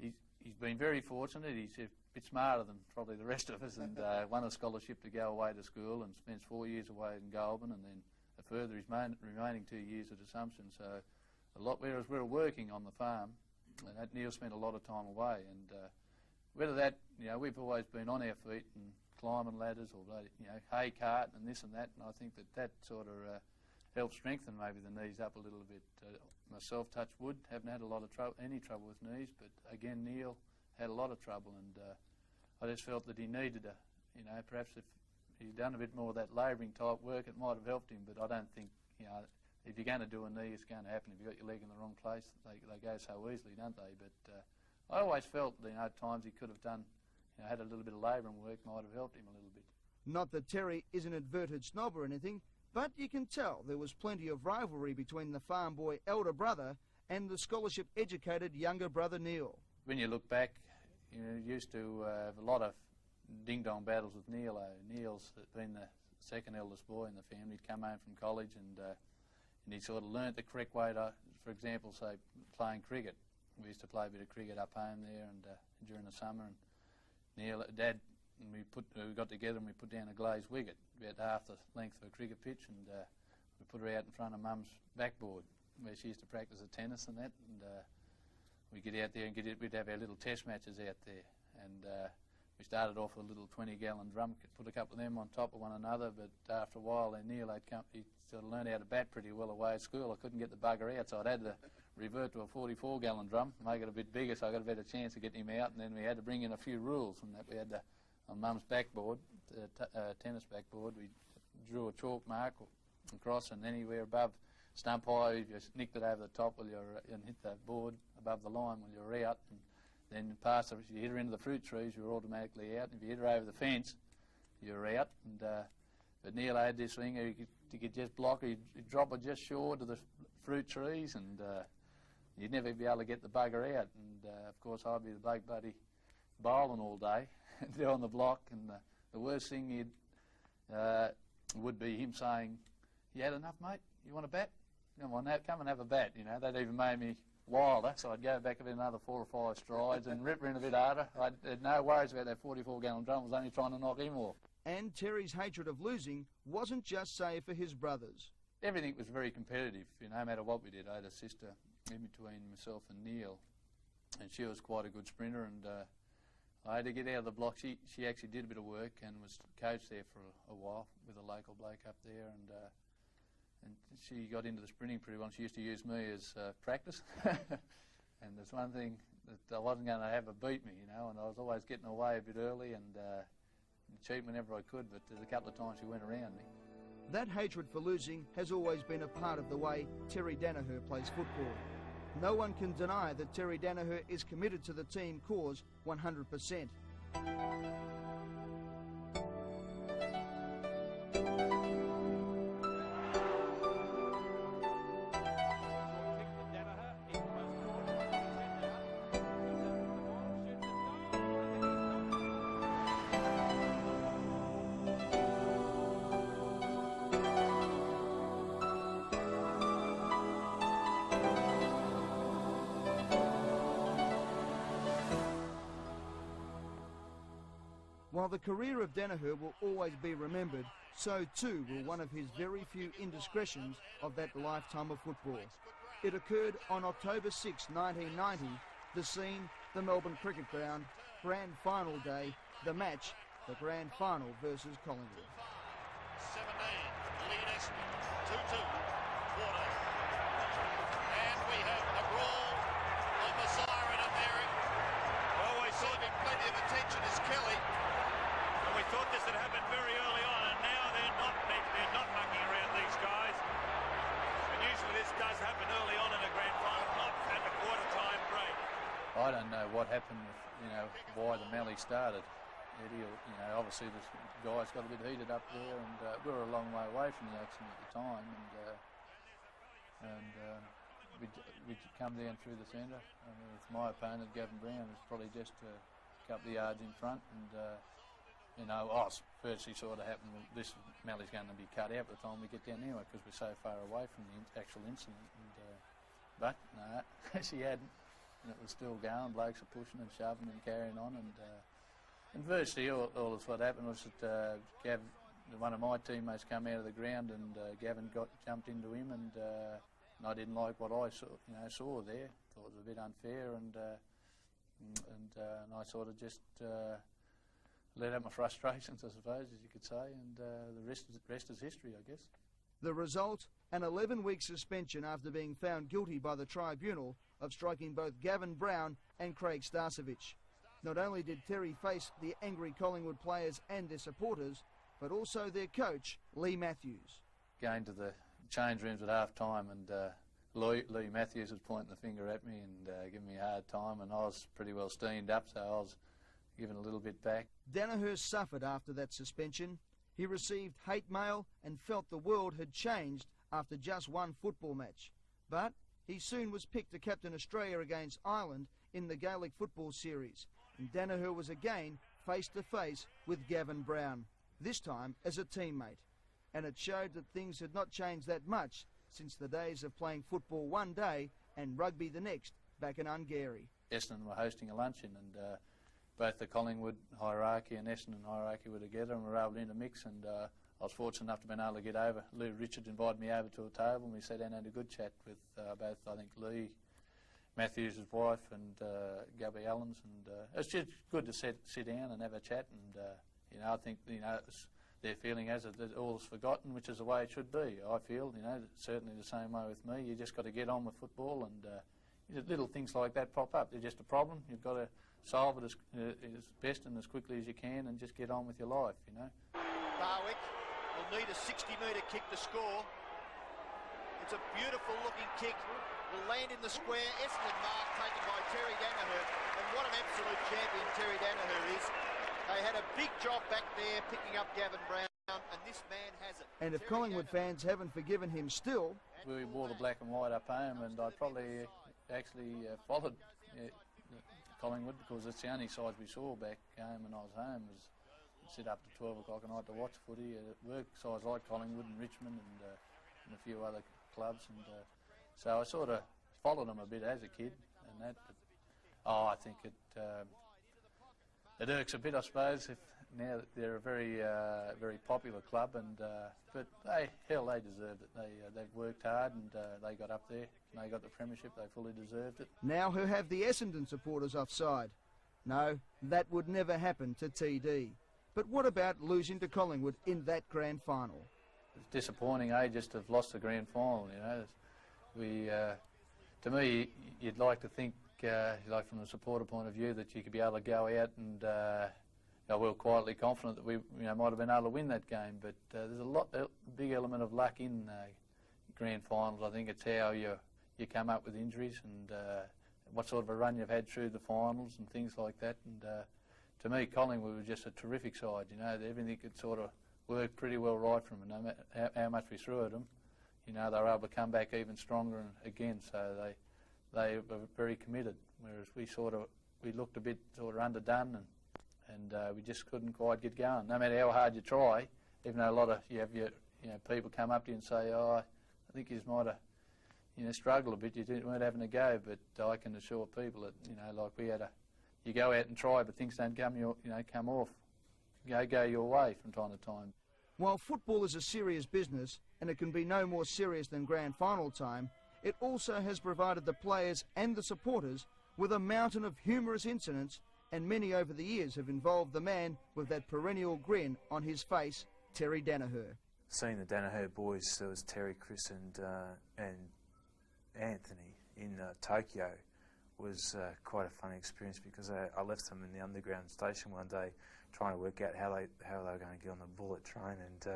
he's been very fortunate. He's a bit smarter than probably the rest of us, and won a scholarship to go away to school and spends 4 years away in Goulburn, and then further his remaining 2 years at Assumption. So a lot, whereas we were working on the farm, and that Neil spent a lot of time away, and whether that, you know, we've always been on our feet and climbing ladders or, you know, hay cart and this and that, and I think that sort of helps strengthen maybe the knees up a little bit. Myself, touch wood, haven't had a lot of any trouble with knees, but again, Neil had a lot of trouble, and I just felt that he needed to, you know, perhaps if he'd done a bit more of that labouring type work, it might have helped him, but I don't think, you know, if you're going to do a knee, it's going to happen. If you've got your leg in the wrong place, they go so easily, don't they? But I always felt, you know, at times he could have done, you know, had a little bit of labouring work, might have helped him a little bit. Not that Terry is an inverted snob or anything, but you can tell there was plenty of rivalry between the farm boy elder brother and the scholarship-educated younger brother Neil. When you look back, you know, you used to have a lot of ding-dong battles with Neil. Neil's been the second eldest boy in the family. He'd come home from college and he sort of learnt the correct way to, for example, say, playing cricket. We used to play a bit of cricket up home there and during the summer. And Neil, Dad, and we got together and we put down a glazed wicket, about half the length of a cricket pitch, and we put her out in front of Mum's backboard where she used to practice the tennis and that. And we'd get out there and we'd have our little test matches out there. And we started off with a little 20-gallon drum, put a couple of them on top of one another, but after a while then Neil he sort of learned how to bat pretty well away at school. I couldn't get the bugger out, so I'd had to revert to a 44-gallon drum, make it a bit bigger so I got a better chance of getting him out, and then we had to bring in a few rules, and that we had to, on Mum's backboard, tennis backboard, we drew a chalk mark across, and anywhere above stump high, you just nicked it over the top and hit the board above the line when you were out, and then past if you hit her into the fruit trees, you were automatically out. If you hit her over the fence, you were out. And but Neil had this thing, he could just block her, he'd drop her just short of the fruit trees, and you'd never be able to get the bugger out. And of course, I'd be the bloke buddy bowling all day, down the block. And the worst thing would be him saying, "You had enough, mate? You want a bat? Come on, come and have a bat." You know, that even made me wilder, so I'd go back a bit another 4 or 5 strides and rip her in a bit harder. I had no worries about that 44-gallon drum. I was only trying to knock him off. And Terry's hatred of losing wasn't just saved for his brothers. Everything was very competitive, you know, no matter what we did. I had a sister in between myself and Neil, and she was quite a good sprinter, and I had to get out of the block. She actually did a bit of work and was coached there for a while with a local bloke up there, and she got into the sprinting pretty well. She used to use me as practice. And there's one thing that I wasn't going to have her beat me, you know, and I was always getting away a bit early and cheat whenever I could, but there's a couple of times she went around me. That hatred for losing has always been a part of the way Terry Daniher plays football. No one can deny that Terry Daniher is committed to the team cause 100%. While the career of Daniher will always be remembered, so too will one of his very few indiscretions of that lifetime of football. It occurred on October 6, 1990, the scene, the Melbourne Cricket Ground, grand final day, the match, the grand final versus Collingwood. 17, lead Essendon, 2-2, quarter. And we have a brawl on the siren of Mary. Always receiving plenty of attention is Kelly. And we thought this had happened very early on, and now they're not mucking around, these guys. And usually this does happen early on in a grand final, not at the quarter-time break. I don't know what happened with, why the Mallee started. Eddie, obviously the guys got a bit heated up there, and we were a long way away from the action at the time, and we'd come down through the centre. With my opponent, Gavin Brown, was probably just a couple of yards in front, and I was firstly sort of happened, this Mallie's going to be cut out by the time we get down anyway, because we're so far away from the actual incident. But no, she hadn't, and it was still going. Blokes are pushing and shoving and carrying on, and virtually all that's what happened was that one of my teammates come out of the ground, and Gavin jumped into him, and I didn't like what I saw there. Thought it was a bit unfair, and I sort of just let out my frustrations, I suppose, as you could say, and the rest is history, I guess. The result, an 11-week suspension after being found guilty by the tribunal of striking both Gavin Brown and Craig Starcevich. Not only did Terry face the angry Collingwood players and their supporters, but also their coach, Lee Matthews. Going to the change rooms at half-time, and Lee Matthews was pointing the finger at me and giving me a hard time, and I was pretty well steamed up, so I was giving a little bit back. Daniher suffered after that suspension. He received hate mail and felt the world had changed after just one football match. But he soon was picked to captain Australia against Ireland in the Gaelic football series, and Daniher was again face-to-face with Gavin Brown, this time as a teammate. And it showed that things had not changed that much since the days of playing football one day and rugby the next back in Ungary. Essendon were hosting a luncheon, and both the Collingwood hierarchy and Essendon hierarchy were together, and we were able to intermix, and I was fortunate enough to be able to get over. Lou Richard invited me over to a table, and we sat down and had a good chat with both, I think, Lee Matthews' wife and Gabby Allens, and it's just good to sit down and have a chat, and I think their feeling is that all's forgotten, which is the way it should be. I feel, certainly the same way with me. You just got to get on with football, and little things like that pop up. They're just a problem. You've got to solve it as best and as quickly as you can, and just get on with your life. Barwick will need a 60-metre kick to score. It's a beautiful looking kick. Will land in the square. Essendon mark taken by Terry Daniher. And what an absolute champion Terry Daniher is. They had a big job back there picking up Gavin Brown, and this man has it. And if Collingwood fans haven't forgiven him still... We wore the black and white up home, and I probably actually followed Collingwood, because it's the only side we saw back home when I was home, was sit up to 12 o'clock at night to watch footy. Work sides like Collingwood and Richmond and a few other clubs, and so I sort of followed them a bit as a kid, and that. But, I think it irks a bit, I suppose, if now that they're a very popular club, and but they deserved it. They've worked hard, and they got up there, and they got the premiership. They fully deserved it. Now who have the Essendon supporters offside? No, that would never happen to TD. But what about losing to Collingwood in that grand final? It's disappointing, just to have lost the grand final. To me, you'd like to think, like from a supporter point of view, that you could be able to go out and we were quietly confident that we might have been able to win that game. But there's a big element of luck in grand finals. I think it's how you come up with injuries, and what sort of a run you've had through the finals and things like that. And to me, Collingwood was just a terrific side. Everything could sort of work pretty well right from them. No matter how much we threw at them, they were able to come back even stronger again. So they were very committed. Whereas we looked a bit sort of underdone, and we just couldn't quite get going. No matter how hard you try, even though a lot of people come up to you and say, I think you might have struggled a bit. You weren't having a go, but I can assure people that like we had you go out and try, but things don't come off. go your way from time to time. While football is a serious business, and it can be no more serious than grand final time, it also has provided the players and the supporters with a mountain of humorous incidents, and many over the years have involved the man with that perennial grin on his face, Terry Daniher. Seeing the Daniher boys, there was Terry, Chris and Anthony in Tokyo, was quite a funny experience, because I left them in the underground station one day trying to work out how they were going to get on the bullet train, and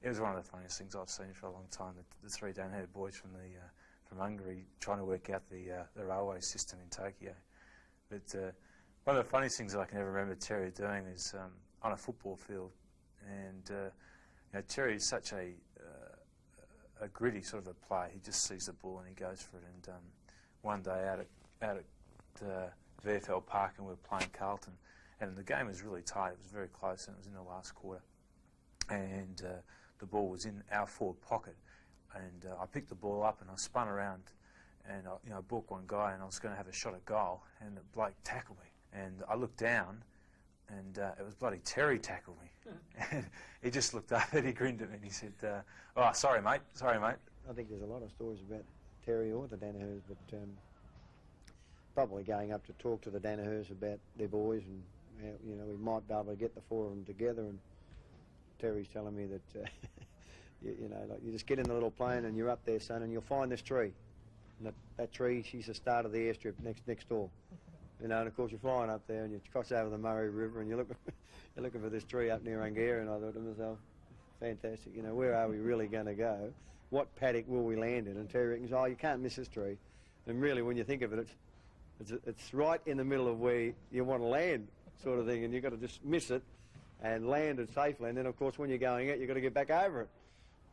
it was one of the funniest things I've seen for a long time. The three Daniher boys from Hungary trying to work out the railway system in Tokyo. But one of the funniest things that I can ever remember Terry doing is on a football field, and Terry is such a gritty sort of a player. He just sees the ball and he goes for it. And one day out at VFL Park, and we were playing Carlton, and the game was really tight. It was very close, and it was in the last quarter. And the ball was in our forward pocket, and I picked the ball up and I spun around, and I booked one guy, and I was going to have a shot at goal, and the bloke tackled me. And I looked down, and it was bloody Terry tackled me. And he just looked up and he grinned at me and he said, "Oh, sorry, mate. I think there's a lot of stories about Terry or the Danihers, but probably going up to talk to the Danihers about their boys, and we might be able to get the four of them together. And Terry's telling me that like you just get in the little plane and you're up there, son, and you'll find this tree. And that tree, she's the start of the airstrip next door. And of course you're flying up there and you cross over the Murray River and you're looking for this tree up near Angera, and I thought to myself, fantastic, where are we really going to go? What paddock will we land in? And Terry reckons, oh, you can't miss this tree. And really, when you think of it, it's right in the middle of where you want to land, sort of thing, and you've got to just miss it and land it safely. And then, of course, when you're going out, you've got to get back over it.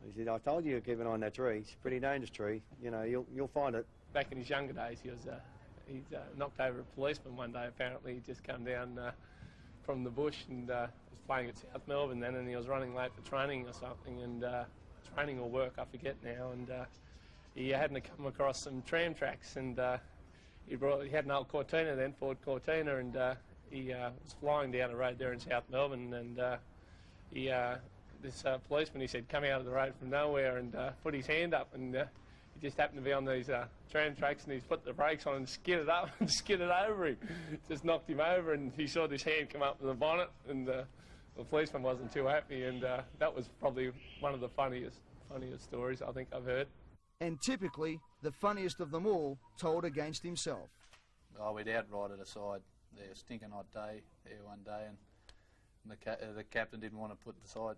He said, I told you to keep an eye on that tree. It's a pretty dangerous tree. You'll find it. Back in his younger days, he knocked over a policeman one day. Apparently, he just come down from the bush and was playing at South Melbourne then, and he was running late for training or something, and training or work, I forget now, and he hadn't come across some tram tracks, and he had an old Cortina then, Ford Cortina, and he was flying down the road there in South Melbourne, and this policeman, he said, come out of the road from nowhere and put his hand up, and he just happened to be on these tram tracks, and he's put the brakes on and skidded up and skidded over him. Just knocked him over, and he saw this hand come up from the bonnet, and the policeman wasn't too happy, and that was probably one of the funniest stories I think I've heard. And typically, the funniest of them all told against himself. Oh, we'd outrighted aside there, stinking hot day there one day, and the captain didn't want to put the side.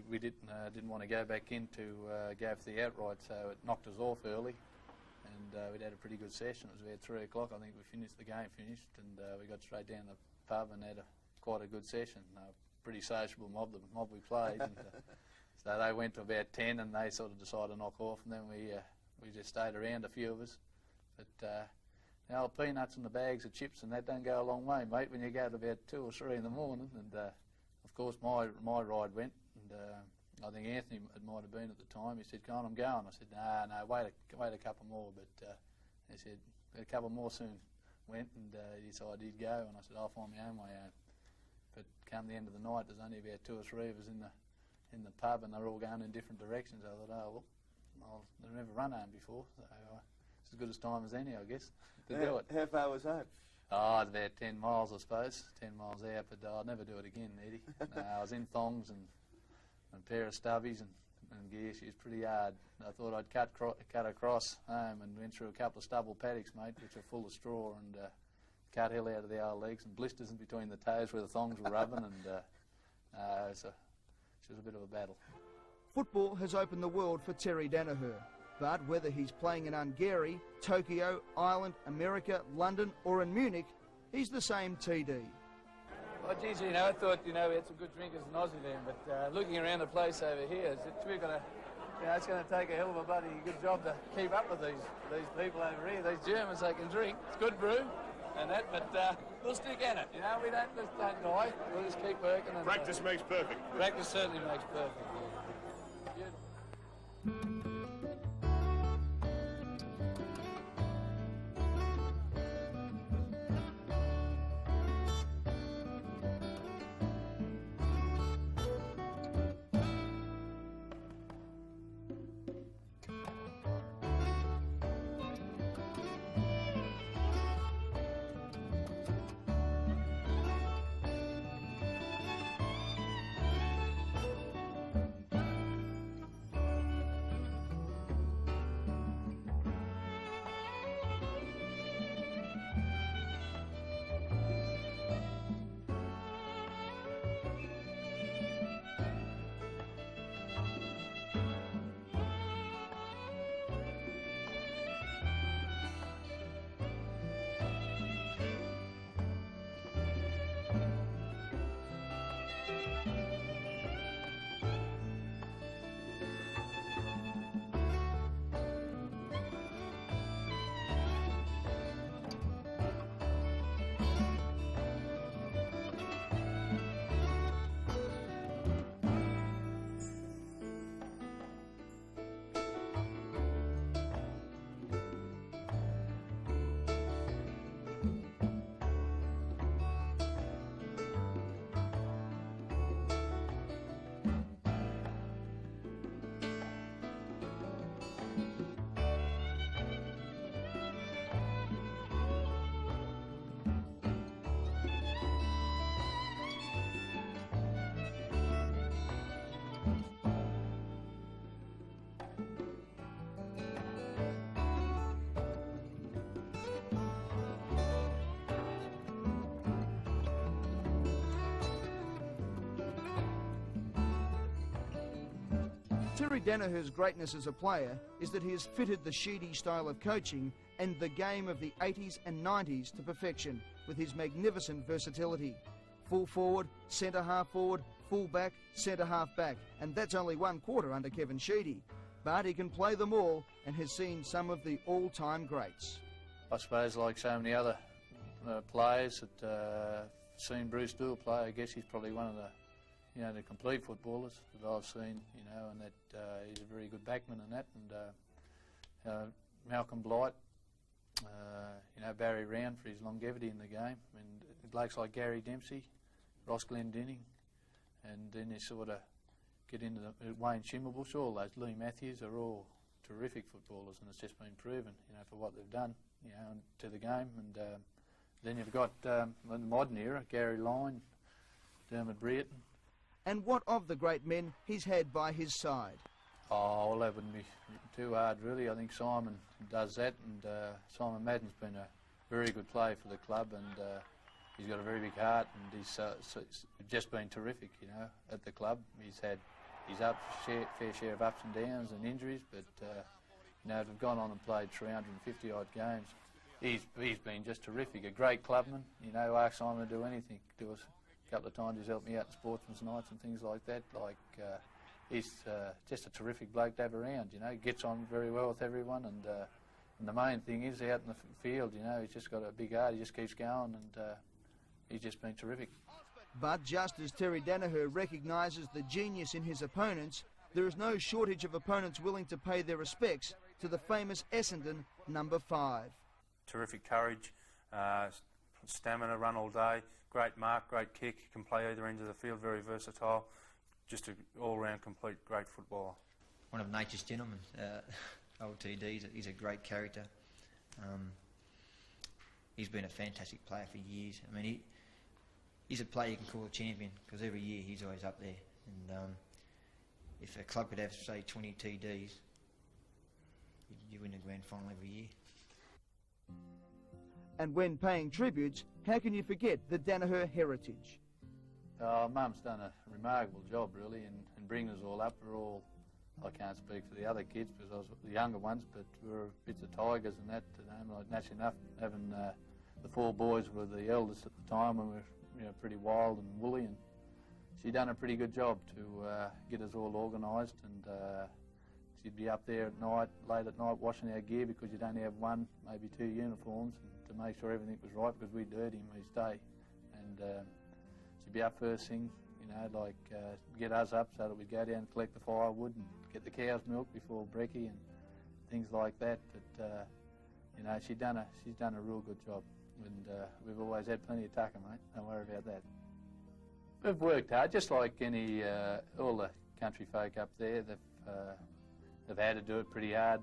We didn't want to go back in to go for the outright, so it knocked us off early, and we'd had a pretty good session. It was about 3 o'clock, I think the game finished, and we got straight down to the pub and had quite a good session. Pretty sociable mob, the mob we played. And, so they went to about 10 and they sort of decided to knock off, and then we just stayed around, a few of us. But the peanuts and the bags of chips and that don't go a long way, mate, when you go to about 2 or 3 in the morning. And of course my ride went, and I think Anthony, it might have been at the time, he said, "Come on, I'm going." I said, no, wait a couple more. But he said, "A couple more soon." Went, and he decided he'd go, and I said, "I'll find my own way home." But come the end of the night, there's only about 2 or 3 of us in the pub, and they're all going in different directions. I thought, I've never run home before, so it's as good a time as any, I guess, to do it. How far was home? Oh, it's about 10 miles, I suppose, 10 miles out, but I'll never do it again, Eddie. I was in thongs and a pair of stubbies and gear. She was pretty hard. I thought I'd cut across home and went through a couple of stubble paddocks, mate, which are full of straw, and cut hell out of the old legs and blisters in between the toes where the thongs were rubbing, and it was a bit of a battle. Football has opened the world for Terry Daniher, but whether he's playing in Hungary, Tokyo, Ireland, America, London or in Munich, he's the same TD. Well, geez, I thought, we had some good drinkers in Aussie then, but looking around the place over here, it's going to take a hell of a bloody good job to keep up with these people over here, these Germans. They can drink. It's good brew and that, but we'll stick at it, we don't die. We'll just keep working. And, Practice makes perfect. Practice certainly makes perfect. Terry Daniher's greatness as a player is that he has fitted the Sheedy style of coaching and the game of the 80s and 90s to perfection with his magnificent versatility. Full forward, centre half forward, full back, centre half back, and that's only one quarter under Kevin Sheedy. But he can play them all and has seen some of the all-time greats. I suppose like so many other players that seen Bruce Doyle play, I guess he's probably one of the complete footballers that I've seen, and that he's a very good backman and that, and Malcolm Blight, Barry Round for his longevity in the game, and blokes like Gary Dempsey, Ross Glendinning, and then you sort of get into Wayne Schimmelbusch, all those, Lee Matthews are all terrific footballers, and it's just been proven, for what they've done, to the game, and then you've got in the modern era, Gary Lyne, Dermot Brereton. And what of the great men he's had by his side? Oh, well, that wouldn't be too hard, really. I think Simon does that, and Simon Madden's been a very good player for the club, and he's got a very big heart, and he's just been terrific, at the club. He's had his fair share of ups and downs and injuries, but, they've gone on and played 350-odd games. He's been just terrific, a great clubman, ask Simon to do anything to us. A couple of times he's helped me out in sportsman's nights and things like that. He's just a terrific bloke to have around, gets on very well with everyone, and the main thing is out in the field, he's just got a big heart, he just keeps going, and he's just been terrific. But just as Terry Daniher recognises the genius in his opponents, there is no shortage of opponents willing to pay their respects to the famous Essendon number 5. Terrific courage, stamina, run all day, great mark, great kick, can play either end of the field, very versatile, just an all-round complete great footballer. One of nature's gentlemen, old TD, he's a great character. He's been a fantastic player for years. I mean, he's a player you can call a champion, because every year he's always up there. And if a club could have, say, 20 TDs, you win a grand final every year. And when paying tributes, how can you forget the Daniher heritage? Mum's done a remarkable job, really, in bringing us all up. I can't speak for the other kids because I was the younger ones, but we were bits of tigers and that. Naturally enough, having the 4 boys were the eldest at the time, and we were pretty wild and woolly, and she done a pretty good job to get us all organised, and she'd be up there at night, late at night, washing our gear because you'd only have 1, maybe 2 uniforms, and to make sure everything was right because we dirty them each day. And she'd be up first thing, get us up so that we'd go down and collect the firewood and get the cow's milk before brekkie and things like that. But she's done a real good job, and we've always had plenty of tucker, mate. Don't worry about that. We've worked hard, just like all the country folk up there. They've had to do it pretty hard.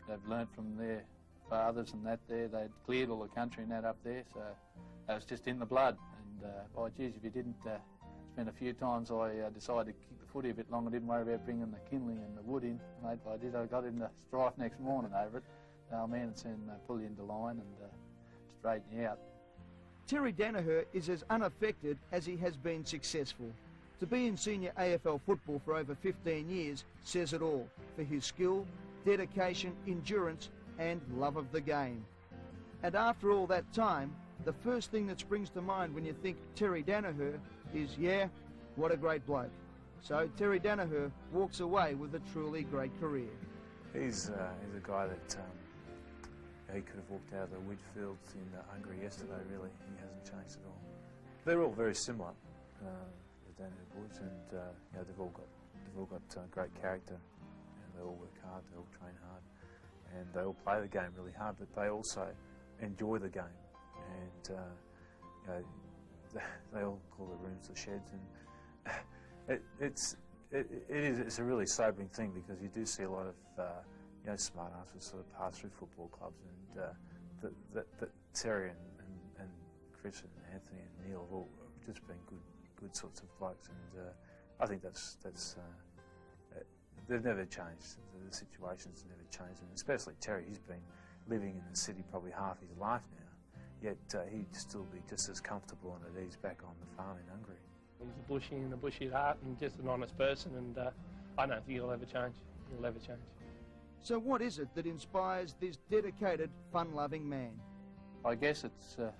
They've learnt from their fathers and that there. They'd cleared all the country and that up there, so that was just in the blood. And by geez, if you didn't spend a few times, I decided to kick the footy a bit longer. Didn't worry about bringing the kindling and the wood in, mate. But I got into strife next morning over it. Our man would soon pull you into line and straighten you out. Terry Daniher is as unaffected as he has been successful. To be in senior AFL football for over 15 years says it all for his skill, dedication, endurance and love of the game. And after all that time, the first thing that springs to mind when you think Terry Daniher is, What a great bloke. So Terry Daniher walks away with a truly great career. He's a guy that he could have walked out of the wheat fields in Hungary yesterday, really. He hasn't changed at all. They're all very similar, the Daniher boys, and you know, they've all got great character, and they all work hard, they all train hard, and they all play the game really hard, but they also enjoy the game, and you know, they all call the rooms the sheds, and it's a really sobering thing, because you do see a lot of you know, smart asses sort of pass through football clubs, and that Terry and Chris and Anthony and Neil have all just been good sorts of blokes, and I think that's they've never changed. The situation's never changed, and especially Terry. He's been living in the city probably half his life now, yet he'd still be just as comfortable and at ease back on the farm in Hungary. He's a bushie and a bushie at heart, and just an honest person, and I don't think he'll ever change. He'll ever change. So what is it that inspires this dedicated, fun-loving man? I guess it's, you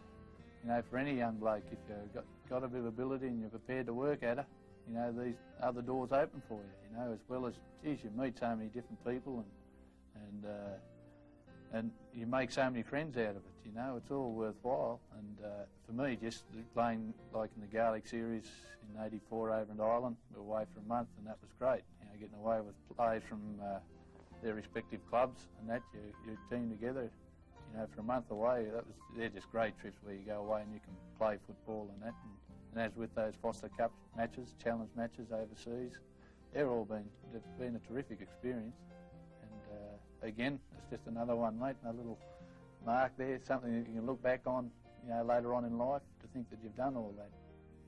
know, for any young bloke, if you've got a bit of ability and you're prepared to work at it, you know, these other doors open for you, you know, as well as, geez, you meet so many different people, and you make so many friends out of it, you know, it's all worthwhile. And for me, just playing like in the Gaelic series in '84 over in Ireland, we were away for a month, and that was great, you know, getting away with players from their respective clubs, and that you team together, you know, for a month away. They're just great trips where you go away and you can play football and that. And as with those Foster Cup matches, challenge matches overseas, they've been a terrific experience. And again, it's just another one, mate, a little mark there, something that you can look back on, you know, later on in life, to think that you've done all that.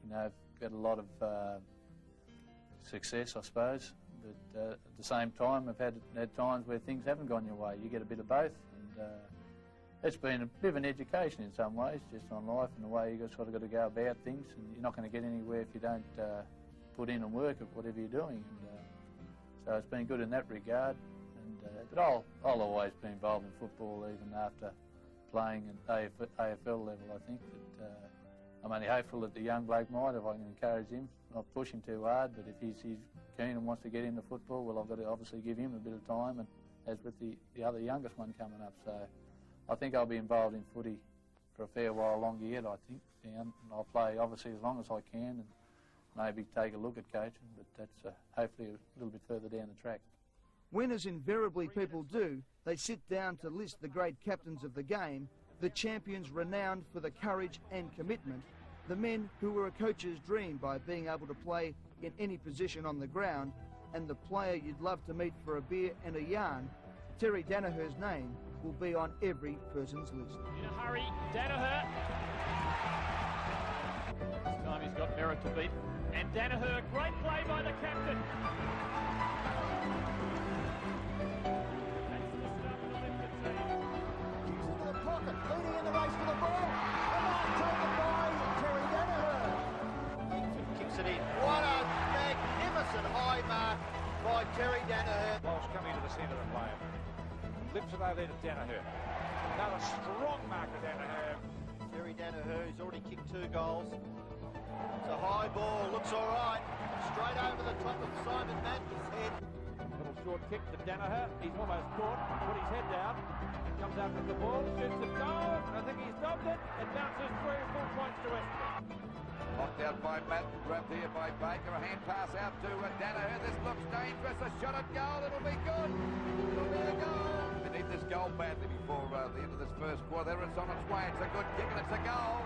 You know, I've got a lot of success, I suppose, but at the same time, I've had times where things haven't gone your way. You get a bit of both, and it's been a bit of an education in some ways, just on life and the way you've sort of got to go about things, and you're not going to get anywhere if you don't put in and work at whatever you're doing. And so it's been good in that regard. And but I'll always be involved in football, even after playing at AFL level. I think that I'm only hopeful that the young bloke might, if I can encourage him, not push him too hard, but if he's keen and wants to get into football, well, I've got to obviously give him a bit of time, and as with the other youngest one coming up. So I think I'll be involved in footy for a fair while longer yet, I think. And I'll play, obviously, as long as I can, and maybe take a look at coaching, but that's hopefully a little bit further down the track. When, as invariably people do, they sit down to list the great captains of the game, the champions renowned for the courage and commitment, the men who were a coach's dream by being able to play in any position on the ground, and the player you'd love to meet for a beer and a yarn, Terry Daniher's name will be on every person's list. In a hurry, Daniher. This time he's got Merritt to beat. And Daniher, great play by the captain. That's the start of the lifted team. Into the pocket, leading in the race for the ball. Taken by Terry Daniher. Kicks it in. What a magnificent high mark by Terry Daniher. Walsh coming to the centre and playing. Flips it over there to Daniher. Another strong mark to Daniher. Terry Daniher, who's already kicked 2 goals. It's a high ball, looks all right. Straight over the top of Simon Manton's head. Little short kick to Daniher. He's almost caught. Put his head down. Comes out with the ball, shoots it goal. I think he's stopped it. It bounces through, full points to Western. Knocked out by Matt, grabbed here by Baker. A hand pass out to Daniher. This looks dangerous. A shot at goal. It'll be good. It'll be a goal. They need this goal badly before the end of this first quarter. There it's on its way. It's a good kick and it's a goal.